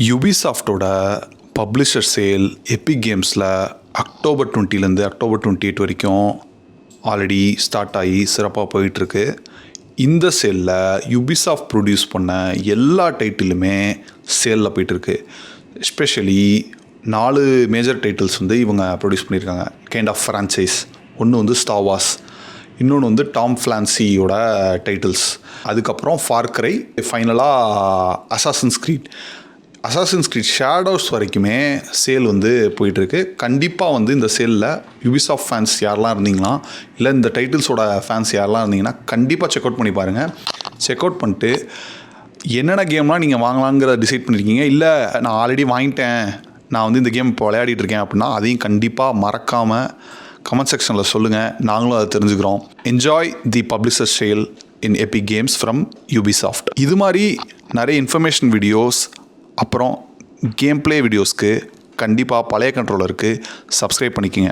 யுபிசாஃப்டோட publisher sale epic கேம்ஸில் October 20லேருந்து October 28 வரைக்கும் ஆல்ரெடி ஸ்டார்ட் ஆகி சிறப்பாக போயிட்டுருக்கு. இந்த சேலில் யுபிசாஃப்ட் ப்ரொடியூஸ் பண்ண எல்லா டைட்டிலுமே சேலில் போயிட்டுருக்கு. எஸ்பெஷலி 4 மேஜர் டைட்டில்ஸ் வந்து இவங்க ப்ரொடியூஸ் பண்ணியிருக்காங்க. Kind of franchise. ஒன்று வந்து ஸ்டார் வார்ஸ், இன்னொன்று வந்து டாம் கிளான்சியோட டைட்டில்ஸ், அதுக்கப்புறம் ஃபார் கிரை, ஃபைனலாக அசாசின்ஸ் க்ரீட் ஷேடோஸ் வரைக்குமே சேல் வந்து போயிட்டுருக்கு. கண்டிப்பாக வந்து இந்த சேலில் யுபிசாஃப்ட் ஃபேன்ஸ் யாரெல்லாம் இருந்தீங்கன்னா, இல்லை இந்த டைட்டில்ஸோட ஃபேன்ஸ் யாரெல்லாம் இருந்தீங்கன்னா கண்டிப்பாக செக் அவுட் பண்ணி பாருங்கள். செக் அவுட் பண்ணிட்டு என்னென்ன கேம்லாம் நீங்கள் வாங்கலாங்கிறத டிசைட் பண்ணியிருக்கீங்க, இல்லை நான் ஆல்ரெடி வாங்கிட்டேன், நான் வந்து இந்த கேம் இப்போ விளையாடிட்டு இருக்கேன் அப்படின்னா அதையும் கண்டிப்பாக மறக்காமல் கமெண்ட் செக்ஷனில் சொல்லுங்கள். நாங்களும் அதை தெரிஞ்சுக்கிறோம். Enjoy the publisher sale in Epic games from Ubisoft. இது மாதிரி நிறைய இன்ஃபர்மேஷன் வீடியோஸ் அப்புறம் கேம் பிளே வீடியோஸ்க்கு கண்டிப்பாக பழைய கண்ட்ரோலருக்கு சப்ஸ்கிரைப் பண்ணிக்கோங்க.